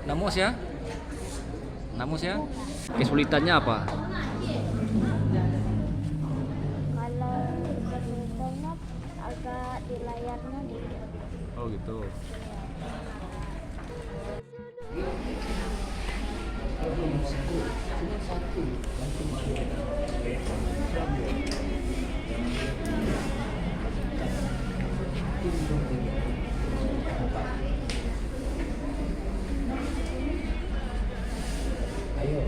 Namus ya? Namus ya? Kesulitannya apa? Kalau kesulitannya agak di layarnya dikit. Oh gitu. Ayo,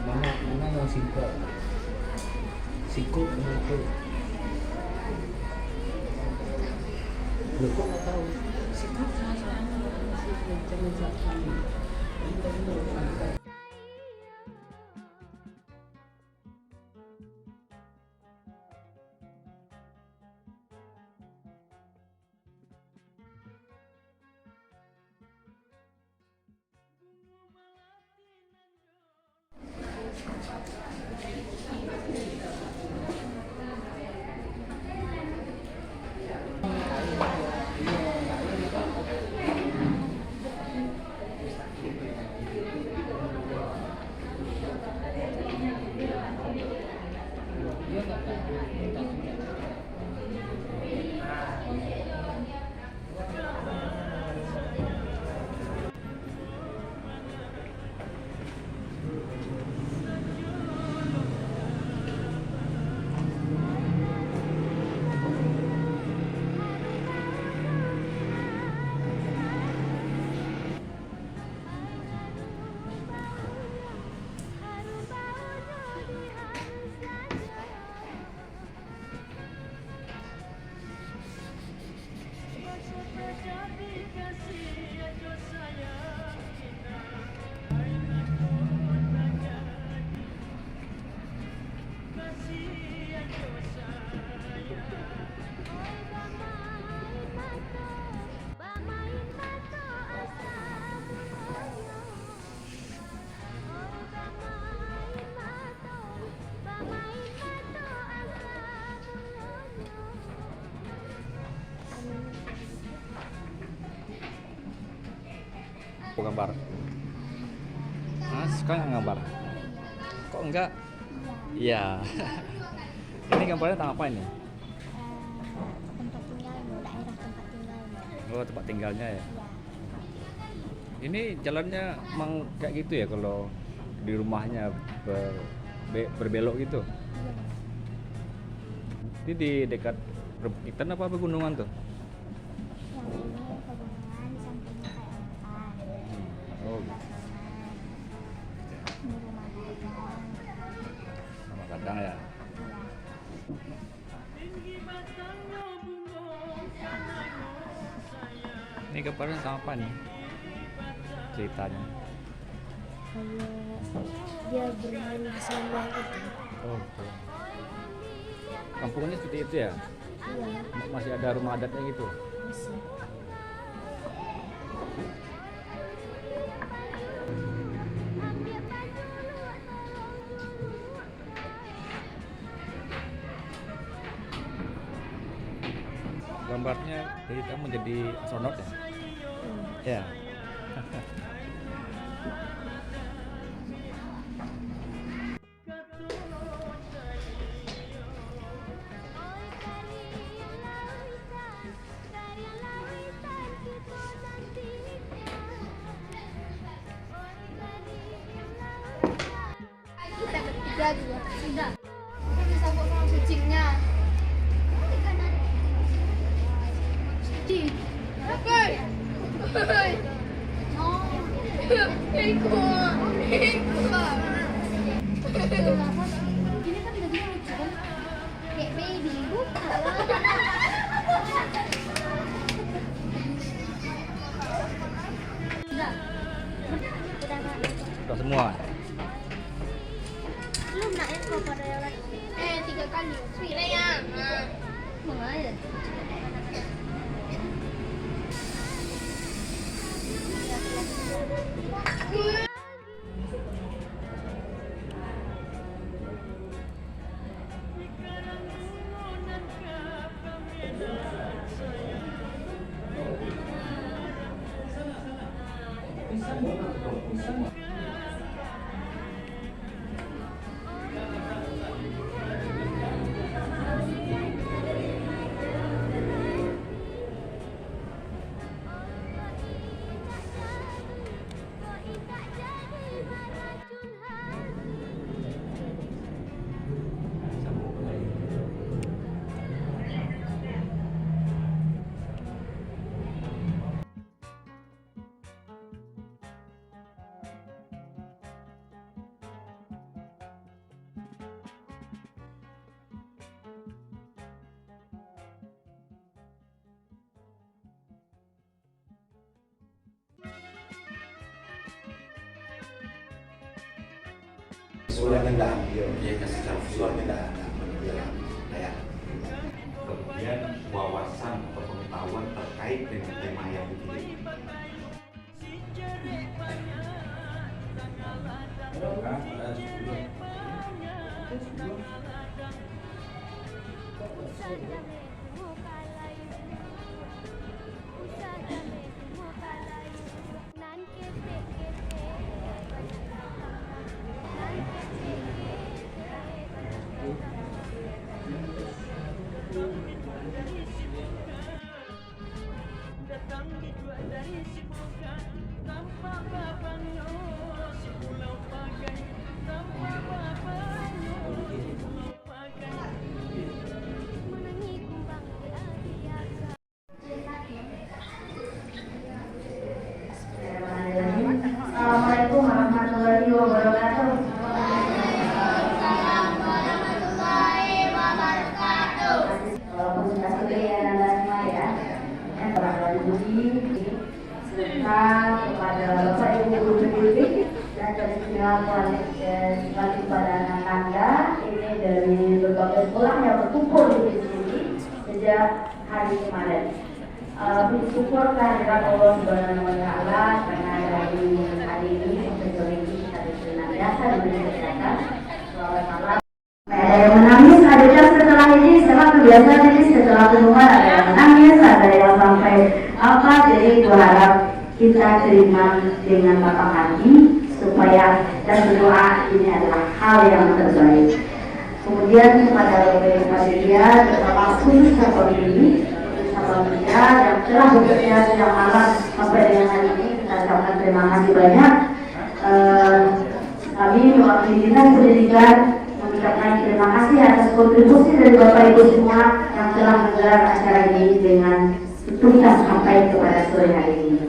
mana yang simple? Sikut itu. Loh kok nggak tahu? Sikut jangan salah. Gambar. Suka nggak gambar? Kok enggak? Iya. Ini gambarnya tentang apa ini? Tempat tinggalnya, daerah tempat tinggalnya. Oh, tempat tinggalnya ya. Ya. Ini jalannya emang kayak gitu ya kalau di rumahnya berbelok gitu. Iya. Ini di dekat perbukitan apa pegunungan tuh? Yang ini pegunungan, di sampingnya kayak hutan. Oh, Ini rumah dagang. sama kadang ya. Iya. Ini gambarnya sama apa nih? Ceritanya. Kayak dia bermain di sawah itu. Oh, oke. Kampungnya seperti itu ya? Iya, Masih ada rumah adatnya gitu? masih. Gambarnya jadi kamu jadi astronot ya? Ya. Kita bertiga juga sudah. Kita bisa bawa sama kucingnya. Kucing. Oke. Oh. Ikut. Ini kan udah lucu kan? Kayak baby bukan. Sudah. Udah nggak? Udah semua. Belum nak yang kau pada yang lain. 3 kali. Pilih yang. Mengaya. Visualnya nggak ambil, ya secara visualnya nggak menunjukkan kayak. Kemudian wawasan atau pengetahuan terkait dengan tema yang dipilih. Assalamualaikum warahmatullahi wabarakatuh. Walaupun sudah sore ya Anda semua ya, yang telah diuji serta kepada Bapak Ibu guru pendidik dan tradisional wali pada anak tangga ini dari berbagai sekolah yang berkumpul di sini sejak hari kemarin. Bersyukur kehadiran Allah Subhanahu wa Ta'ala karena dari hari ini sampai sore ini kita senantiasa diberi kesehatan. Selamat malam. Ada yang menangis, ada setelah ini setelah kebiasaan ini setelah keluar ada yang menangis, ada yang sampai apa. Jadi berharap kita terima dengan lapang hati supaya dan berdoa ini adalah hal yang terbaik. Kemudian kepada Bapak Panitia terutama khusus Sapor ini yang telah bekerja sejak malam sampai dengan hari ini, kita ucapkan terima kasih banyak. Kami mewakili Dinas Pendidikan mengucapkan terima kasih atas kontribusi dari Bapak Ibu semua yang telah menggelar acara ini dengan tuntas sampai kepada sore hari ini.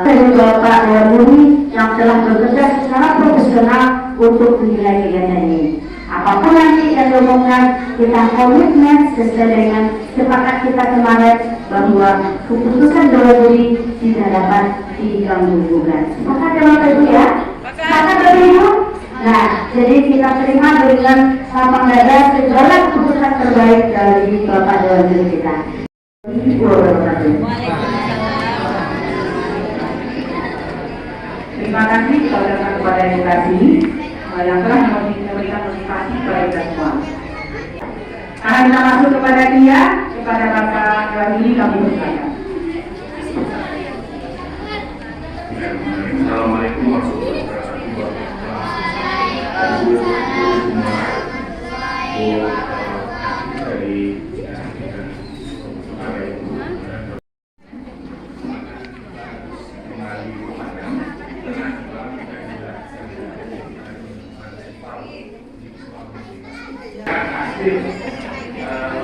Dari Bapak Dewan Guru yang telah bekerja secara profesional untuk menilai kegiatan ini. Apapun nanti yang diomongkan, kita komitmen sesuai dengan sepakat kita kemarin bahwa keputusan Dewan Guru tidak dapat diganggu-gugat. Sepakat ya Bapak Ibu ya? Sepakat Bapak Ibu? Nah, jadi kita terima dengan lapang dada segala keputusan terbaik dari Bapak Dewan Guru kita. Terima kasih kepada edukasi yang telah memberikan motivasi kepada kita semua. Karena kita masuk kepada dia, kepada Bapak Dewan ini kami berkata. Assalamualaikum warahmatullahi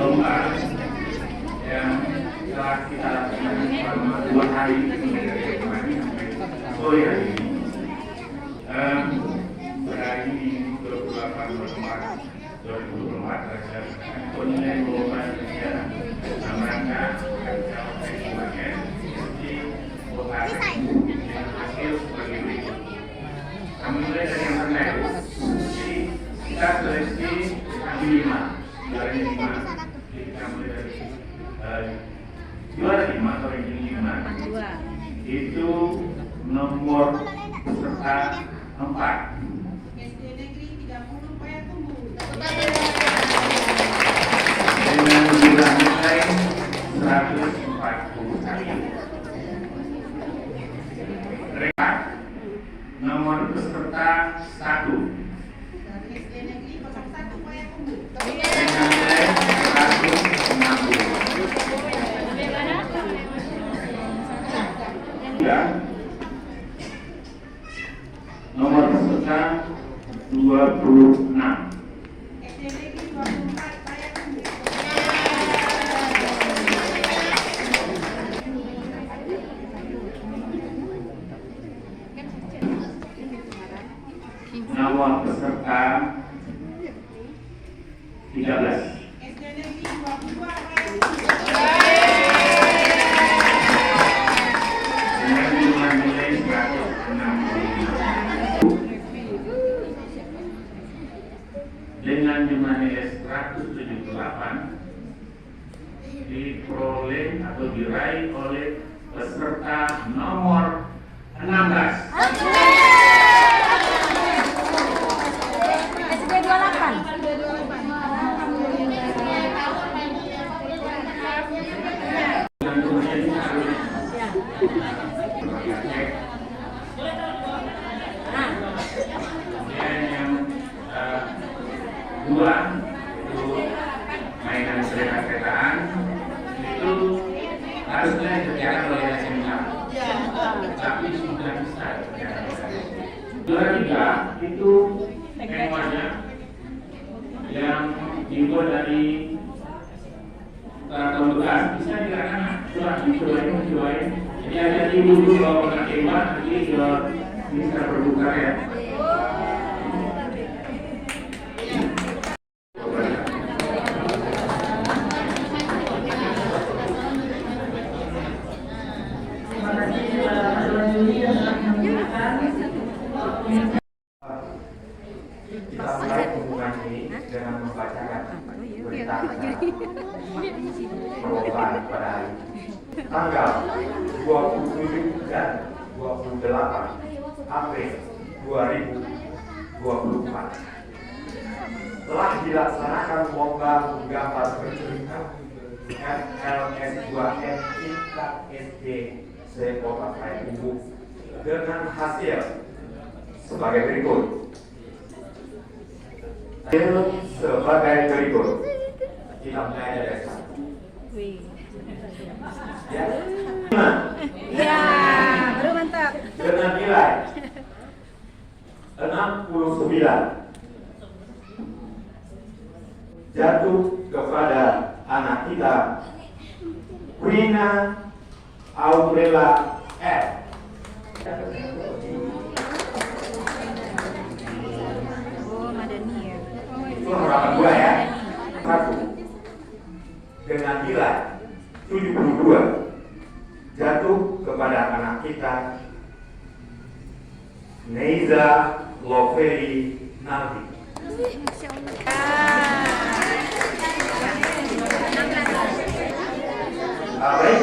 lomba yang telah kita lakukan selama 2 hari dari kemarin sampai sore hari ini. Pada hari ini 28 Maret 2024 penilaian lomba sejarah dalam rangka mencapai sebagian di lokasi dengan hasil sebagai berikut. Kami mulai dari yang terkait. Kita seleksi kami 5, juaranya 5. Jadi kita mulai dari juara 5 atau ranking 5 itu nomor peserta 4. SD Negeri 30 Payakumbuh. Dengan jumlah nilai 141. Mereka nomor peserta 1 Dari SD Negeri 01 Payakumbuh. dengan nilai 160. Ya. Nomor peserta 26. SD Negeri 24 Payakumbuh. Nomor peserta 13. SD Negeri 22 Payakumbuh. Dengan jumlah nilai 165. Dengan jumlah nilai 178 diperoleh atau diraih oleh peserta nomor 16. SD 28. Dan kemudian harus kemudian yang dua itu mainan kereta-keretaan itu harusnya dikerjakan oleh SMK, tapi sudah bisa dikerjakan. Juara 3 itu temanya yang dibuat dari karton bekas, bisa dikatakan dicobain. Jadi ada di dulu kalau pernah hebat, nanti bisa berbuka ya. Kita mulai pembukaan ini dengan membacakan berita perlombaan pada hari tanggal 27 dan 28 April 2024. Telah dilaksanakan lomba gambar bercerita LS 2M tingkat SD Sekota Payakumbuh dengan hasil sebagai berikut. Sebagai berikut. Kita mulai dari satu. Ya. Ya, baru mantap. Dengan nilai 69 jatuh kepada anak kita Wina Aurela F. Itu harapan gua ya. Satu. Dengan nilai 72 jatuh kepada anak kita Neiza Loveri Naldi. Baik,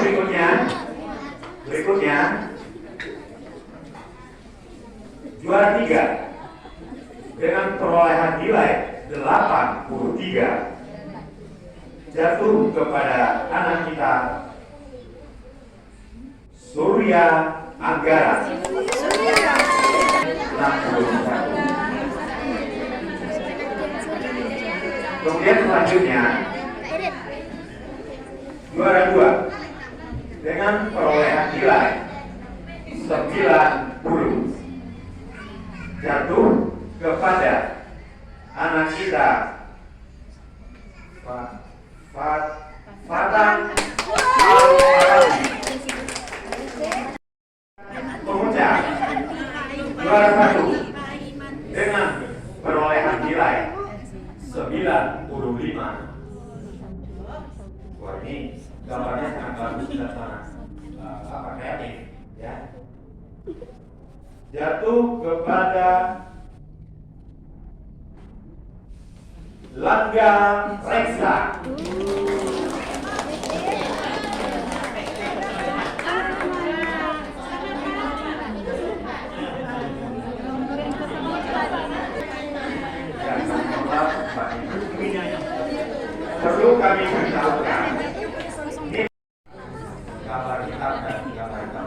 berikutnya juara 3 dengan perolehan nilai 83 jatuh kepada anak kita Surya Anggara 61. Kemudian selanjutnya juara 2 dengan perolehan nilai 90 jatuh kepada anak kita Fatan Al-Arabi. Pemuncak juara 1 dengan perolehan nilai 95. Wah, ini gambarnya sangat bagus dan sangat kreatif ya. Jatuh kepada Langga Reksa. Perlu kami beritahukan ini gambar hitam dan gambar hitam.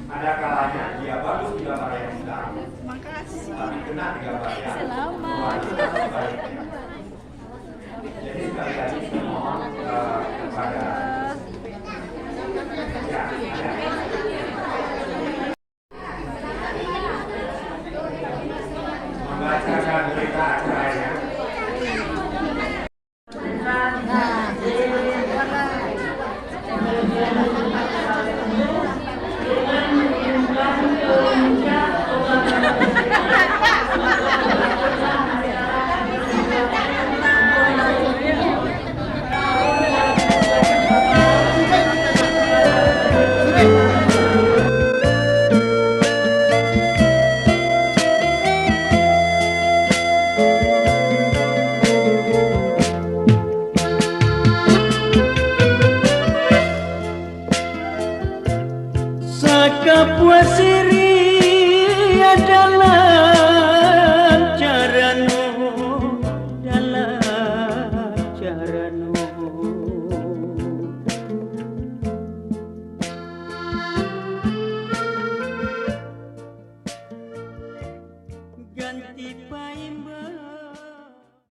ada kalanya dia bagus di gambar yang hitam, tapi kena di gambar yang warna. Jadi sekali lagi saya mohon kepada